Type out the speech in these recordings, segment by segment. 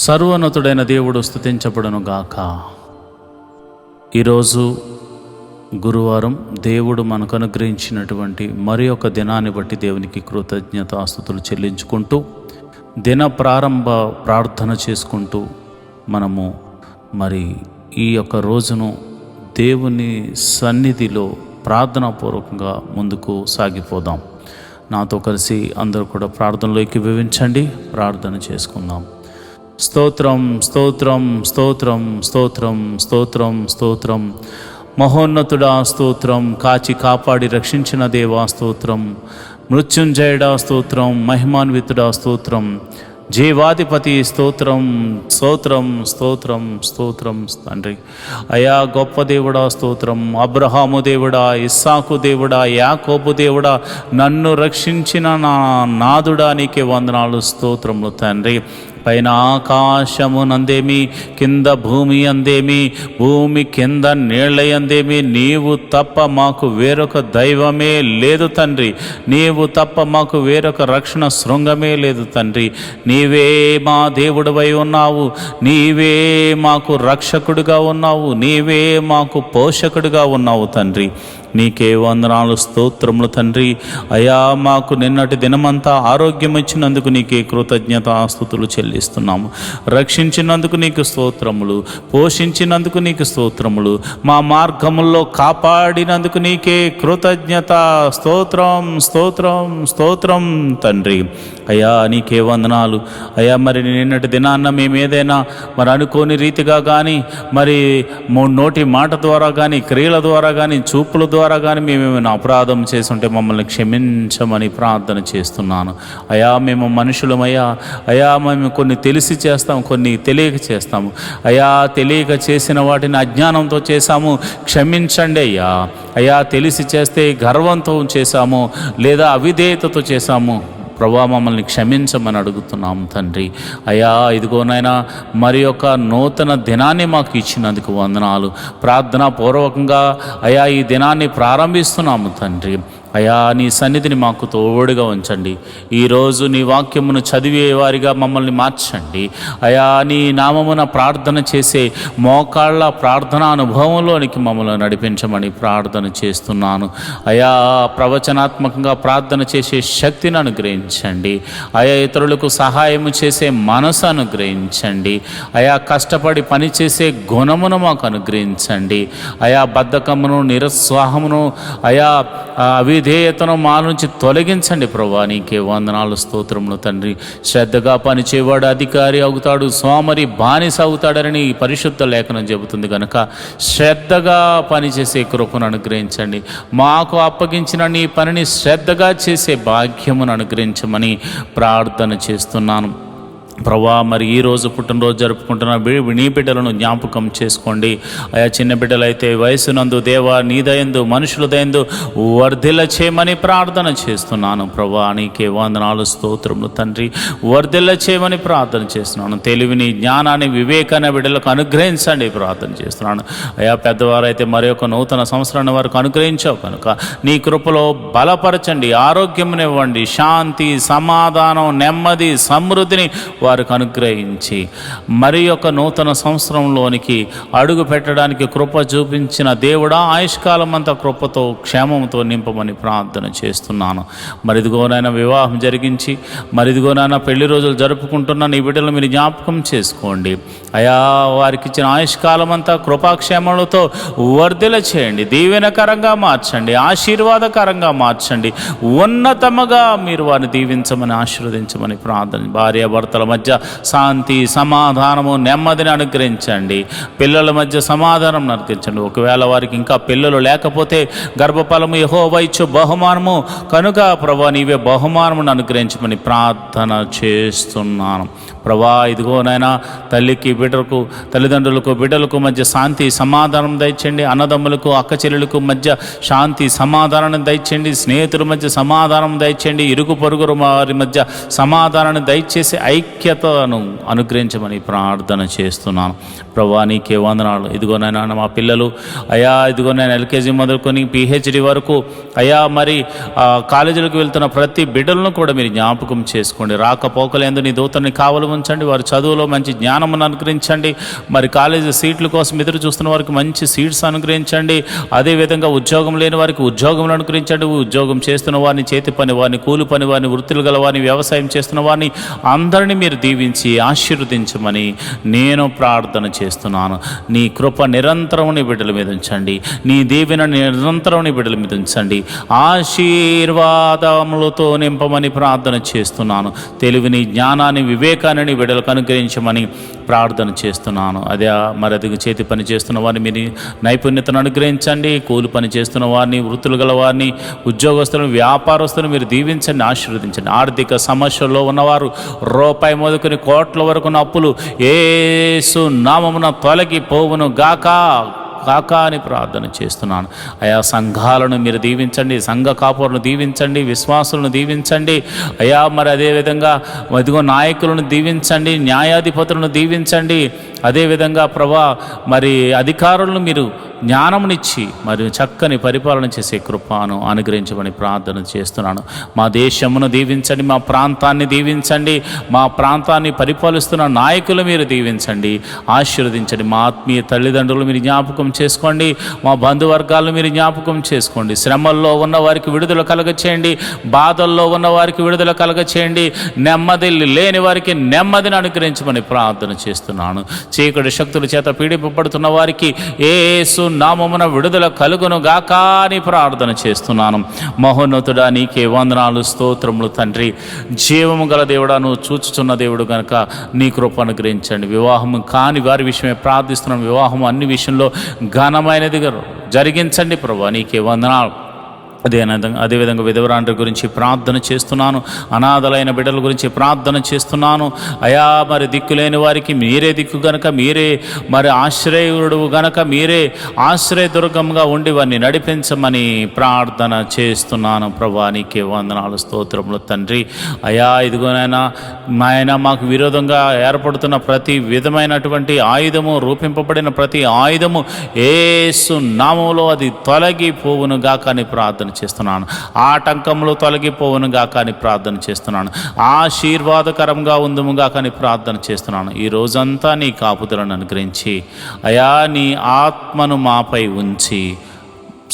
సర్వోన్నతుడైన దేవుడు స్తుతించబడును గాక. ఈరోజు గురువారం దేవుడు మనకు అనుగ్రహించినటువంటి మరి ఒక దినాన్ని బట్టి దేవునికి కృతజ్ఞతాస్తుతులు చెల్లించుకుంటూ దిన ప్రారంభ ప్రార్థన చేసుకుంటూ మనము ఈ యొక్క రోజును దేవుని సన్నిధిలో ప్రార్థనాపూర్వకంగా ముందుకు సాగిపోదాం. నాతో కలిసి అందరూ కూడా ప్రార్థనలోకి వివరించండి. ప్రార్థన చేసుకుందాం. స్తోత్రం స్తోత్రం స్తోత్రం స్తోత్రం స్తోత్రం స్తోత్రం. మహోన్నతుడా స్తోత్రం. కాచి కాపాడి రక్షించిన దేవా స్తోత్రం. మృత్యుంజయుడా స్తోత్రం. మహిమాన్వితుడా స్తోత్రం. జీవాధిపతి స్తోత్రం స్తోత్రం స్తోత్రం స్తోత్రం. తండ్రి అయా గొప్ప దేవుడా స్తోత్రం. అబ్రహాము దేవుడా, ఇస్సాకు దేవుడా, యాకోబు దేవుడా, నన్ను రక్షించిన నా నాదుడా నీకే వందనాలు స్తోత్రములు తండ్రి. పైన ఆకాశము నందేమి, కింద భూమి అందేమి, భూమి కింద నీళ్ళ అందేమి, నీవు తప్ప మాకు వేరొక దైవమే లేదు తండ్రి. నీవు తప్ప మాకు వేరొక రక్షణ శృంగమే లేదు తండ్రి. నీవే మా దేవుడివై ఉన్నావు. నీవే మాకు రక్షకుడిగా ఉన్నావు. నీవే మాకు పోషకుడిగా ఉన్నావు తండ్రి. నీకే వందనాలు స్తోత్రములు తండ్రి. అయా మాకు నిన్నటి దినమంతా ఆరోగ్యం ఇచ్చినందుకు నీకే కృతజ్ఞతాస్తుతులు చెల్లిస్తున్నాము. రక్షించినందుకు నీకు స్తోత్రములు, పోషించినందుకు నీకు స్తోత్రములు, మా మార్గముల్లో కాపాడినందుకు నీకే కృతజ్ఞత. స్తోత్రం స్తోత్రం స్తోత్రం తండ్రి. అయా నీకే వందనాలు. అయా నిన్నటి దినాన్న మేము ఏదైనా అనుకోని రీతిగా కానీ నోటి మాట ద్వారా కానీ క్రియల ద్వారా కానీ చూపుల ద్వారా కానీ మేమేమైనా అపరాధం చేస్తుంటే మమ్మల్ని క్షమించమని ప్రార్థన చేస్తున్నాను. అయా మేము మనుషులమయ్యా. అయా మేము కొన్ని తెలిసి చేస్తాము, కొన్ని తెలియక చేస్తాము. అయా తెలియక చేసిన వాటిని అజ్ఞానంతో చేశాము, క్షమించండి అయ్యా. అయా తెలిసి చేస్తే గర్వంతో చేశాము లేదా అవిధేయతతో చేశాము ప్రభా, మమ్మల్ని క్షమించమని అడుగుతున్నాము తండ్రి. అయా ఇదిగోనైనా ఒక నూతన దినాన్ని మాకు ఇచ్చినందుకు వందనాలు. ప్రార్థనాపూర్వకంగా అయా ఈ దినాన్ని ప్రారంభిస్తున్నాము తండ్రి. అయా నీ సన్నిధిని మాకు తోడుగా ఉంచండి. ఈరోజు నీ వాక్యమును చదివేవారిగా మమ్మల్ని మార్చండి. అయా నీ నామమున ప్రార్థన చేసే మోకాళ్ళ ప్రార్థనా అనుభవంలోనికి మమ్మల్ని నడిపించమని ప్రార్థన చేస్తున్నాను. అయా ప్రవచనాత్మకంగా ప్రార్థన చేసే శక్తిని అనుగ్రహించండి. అయా ఇతరులకు సహాయము చేసే మనసు అనుగ్రహించండి. అయా కష్టపడి పనిచేసే గుణమును మాకు అనుగ్రహించండి. అయా బద్ధకమును, నిరుత్సాహమును, అయా అవిధేయతను మా నుంచి తొలగించండి ప్రభా. నీకే వందనాలు స్తోత్రములు తండ్రి. శ్రద్ధగా పనిచేవాడు అధికారి అవుతాడు, సోమరి బానిస అవుతాడని పరిశుద్ధ లేఖనం చెబుతుంది కనుక శ్రద్ధగా పనిచేసే కృపను అనుగ్రహించండి. మాకు అప్పగించిన నీ పనిని శ్రద్ధగా చేసే భాగ్యమును అనుగ్రహించమని ప్రార్థన చేస్తున్నాను ప్రభా. ఈరోజు పుట్టినరోజు జరుపుకుంటున్న నీ బిడ్డలను జ్ఞాపకం చేసుకోండి. ఆయా చిన్న బిడ్డలైతే వయసునందు దేవా నీ దయందు మనుషుల దయందు వర్ధిల్ల చేయమని ప్రార్థన చేస్తున్నాను ప్రభా. నీకే వందనాలు స్తోత్రములు తండ్రి. వర్ధిల్ల చేయమని ప్రార్థన చేస్తున్నాను. తెలివిని, జ్ఞానాన్ని, వివేకాన్ని బిడ్డలకు అనుగ్రహించండి ప్రార్థన చేస్తున్నాను. అయా పెద్దవారైతే ఒక నూతన సంవత్సరాన్ని వారికి అనుగ్రహించావు కనుక నీ కృపలో బలపరచండి, ఆరోగ్యమునివ్వండి, శాంతి, సమాధానం, నెమ్మది, సమృద్ధిని వారికి అనుగ్రహించి ఒక నూతన సంవత్సరంలోనికి అడుగు పెట్టడానికి కృప చూపించిన దేవుడా ఆయుష్కాలం అంతా కృపతో క్షేమంతో నింపమని ప్రార్థన చేస్తున్నాను. ఇదిగోనైనా వివాహం జరిగించి ఇదిగోనైనా పెళ్లి రోజులు జరుపుకుంటున్న నీ బిడ్డలు మీరు జ్ఞాపకం చేసుకోండి. అయా వారికి ఇచ్చిన ఆయుష్కాలం అంతా కృపాక్షేమలతో వర్ధిల్ల చేయండి, దీవెనకరంగా మార్చండి, ఆశీర్వాదకరంగా మార్చండి, ఉన్నతముగా మీరు వారిని దీవించమని ఆశీర్వదించమని ప్రార్థన. భార్యాభర్తల మధ్య శాంతి, సమాధానము, నెమ్మదిని అనుగ్రహించండి. పిల్లల మధ్య సమాధానం అనుగ్రహించండి. ఒకవేళ వారికి ఇంకా పిల్లలు లేకపోతే గర్భఫలము యెహోవా ఇచ్చు బహుమానము కనుక ప్రభా నీవే బహుమానమును అనుగ్రహించమని ప్రార్థన చేస్తున్నాను ప్రభా. ఇదిగోనైనా తల్లికి బిడ్డలకు, తల్లిదండ్రులకు బిడ్డలకు మధ్య శాంతి సమాధానం దయచేయండి. అన్నదమ్ములకు అక్క చెల్లెలకు మధ్య శాంతి సమాధానాన్ని దయచేయండి. స్నేహితుల మధ్య సమాధానం దయచేయండి. ఇరుగు పొరుగురు వారి మధ్య సమాధానాన్ని దయచేసి ఐక్యతను అనుగ్రహించమని ప్రార్థన చేస్తున్నాను ప్రభా. నీకే వందనాలు. ఇదిగోనైనా మా పిల్లలు అయా ఇదిగోనైనా ఎల్కేజీ మొదలుకొని పిహెచ్డి వరకు అయా కాలేజీలకు వెళ్తున్న ప్రతి బిడ్డలను కూడా మీరు జ్ఞాపకం చేసుకోండి. రాకపోకలేందు నీ దూతని కావలము ఉంచండి. వారి చదువులో మంచి జ్ఞానమును అనుగ్రహించండి. మరి కాలేజీ సీట్ల కోసం ఎదురు చూస్తున్న వారికి మంచి సీట్స్ అనుగ్రహించండి. అదేవిధంగా ఉద్యోగం లేని వారికి ఉద్యోగములు అనుగ్రహించండి. ఉద్యోగం చేస్తున్న వారిని, చేతి పని వారిని, కూలి పని వారిని, వృత్తులు గల వారిని, వ్యవసాయం చేస్తున్న వారిని అందరినీ మీరు దీవించి ఆశీర్వదించమని నేను ప్రార్థన చేస్తున్నాను. నీ కృప నిరంతరం నీ బిడ్డల మీద ఉంచండి. నీ దీవెన నిరంతరం నీ బిడ్డల మీద ఉంచండి. ఆశీర్వాదములతో నింపమని ప్రార్థన చేస్తున్నాను. తెలివిని, జ్ఞానాన్ని, వివేకాన్ని నీ బిడ్డలకు అనుగ్రహించమని ప్రార్థన చేస్తున్నాను. అదే మరి అది చేతి పని చేస్తున్న వారిని మీరు నైపుణ్యతను అనుగ్రహించండి. కూలి పని చేస్తున్న వారిని, వృత్తులు గల వారిని, ఉద్యోగస్తులను, వ్యాపారస్తులను మీరు దీవించండి, ఆశీర్వదించండి. ఆర్థిక సమస్యల్లో ఉన్నవారు రూపాయి మొదలుకొని కోట్ల వరకు అప్పులు యేసు నామమున తొలగిపోవును గాక అని ప్రార్థన చేస్తున్నాను. అయా సంఘాలను మీరు దీవించండి, సంఘ కాపులను దీవించండి, విశ్వాసులను దీవించండి. అయా మరి అదేవిధంగా ఇదిగో నాయకులను దీవించండి, న్యాయాధిపతులను దీవించండి. అదేవిధంగా ప్రభా మరి అధికారులను మీరు జ్ఞానమునిచ్చి మరియు చక్కని పరిపాలన చేసే కృపను అనుగ్రహించమని ప్రార్థన చేస్తున్నాను. మా దేశమును దీవించండి, మా ప్రాంతాన్ని దీవించండి, మా ప్రాంతాన్ని పరిపాలిస్తున్న నాయకులు మీరు దీవించండి, ఆశీర్వదించండి. మా ఆత్మీయ తల్లిదండ్రులు మీరు జ్ఞాపకం చేసుకోండి, మా బంధువర్గాలను మీరు జ్ఞాపకం చేసుకోండి. శ్రమల్లో ఉన్న వారికి విడుదల కలగచేయండి, బాధల్లో ఉన్న వారికి విడుదల కలగచేయండి, నెమ్మది లేని వారికి నెమ్మదిని అనుగ్రహించమని ప్రార్థన చేస్తున్నాను. చీకటి శక్తుల చేత పీడింపబడుతున్న వారికి యేసు నామమున విడుదల కలుగును గాక అని ప్రార్థన చేస్తున్నాను. మహోన్నతుడా నీకే వందనాలు, స్తోత్రములు తండ్రి. జీవము గల దేవుడా, నువ్వు చూచుచున్న దేవుడు కనుక నీ కృప అనుగ్రహించండి. వివాహం కాని వారి విషయమే ప్రార్థిస్తున్నాను. వివాహం అన్ని విషయంలో ఘనమైనదిగా జరిగించండి ప్రభా, నీకే వందనాలు. అదేవిధంగా విధవరాండ్రి గురించి ప్రార్థన చేస్తున్నాను. అనాథలైన బిడ్డల గురించి ప్రార్థన చేస్తున్నాను. అయా మరి దిక్కులేని వారికి మీరే దిక్కు గనక, మీరే మరి ఆశ్రయుడు గనక, మీరే ఆశ్రయదుర్గంగా ఉండి వారిని నడిపించమని ప్రార్థన చేస్తున్నాను. ప్రభా నీకే వందనాలు, స్తోత్రములు తండ్రి. అయా ఇదిగోనైనా నాయన మాకు విరోధంగా ఏర్పడుతున్న ప్రతి విధమైనటువంటి ఆయుధము, రూపింపబడిన ప్రతి ఆయుధము యేసు నామములో అది తొలగిపోవును గాక అని ప్రార్థన చేస్తున్నాను. ఆటంకములు తొలగిపోవునుగా కానీ ప్రార్థన చేస్తున్నాను. ఆశీర్వాదకరంగా ఉందుముగా కానీ ప్రార్థన చేస్తున్నాను. ఈ రోజంతా నీ కాపుదలను అనుగ్రహించి అయా నీ ఆత్మను మాపై ఉంచి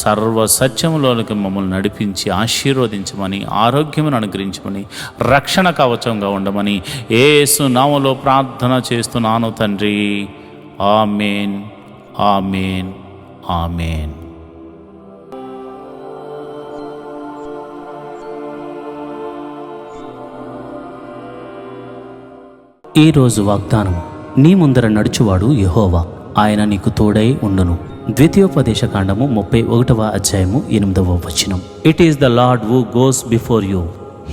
సర్వ సత్యములోనికి మమ్మల్ని నడిపించి ఆశీర్వదించమని, ఆరోగ్యమును అనుగ్రహించమని, రక్షణ కవచంగా ఉండమని యేసు నామములో ప్రార్థన చేస్తున్నాను తండ్రి. ఆమేన్, ఆమేన్, ఆమేన్. ఈరోజు వాగ్దానం. నీ ముందర నడుచువాడు యెహోవా, ఆయన నీకు తోడై ఉండును. ద్వితీయోపదేశకాండము 31వ అధ్యాయము 8వ వచనం. It is the Lord who goes before you,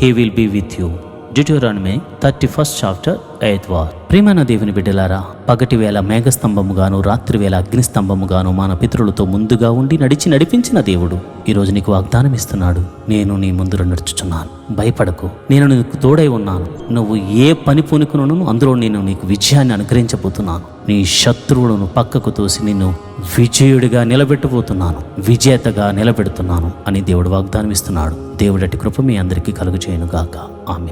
he will be with you. Deuteronomy 31st chapter 8th verse. ప్రియమైన దేవుని బిడ్డలారా, పగటి వేళ మేఘస్తంభముగాను, రాత్రి వేళ అగ్నిస్తంభముగాను మన పితరులతో ముందుగా ఉండి నడిపించిన దేవుడు ఈరోజు నీకు వాగ్దానం ఇస్తున్నాడు. నేను నీ ముందు నడుచుచున్నాను, భయపడకు, నేను నీకు తోడై ఉన్నాను. నువ్వు ఏ పని పూనుకును అందులో నేను నీకు విజయాన్ని అనుగ్రహించబోతున్నాను. నీ శత్రువులను పక్కకు తోసి నిన్ను విజయుడిగా నిలబెట్టబోతున్నాను, విజేతగా నిలబెడుతున్నాను అని దేవుడు వాగ్దానం ఇస్తున్నాడు. దేవుడటి కృప మీ అందరికీ కలుగజేయును గాక. ఆమేన్.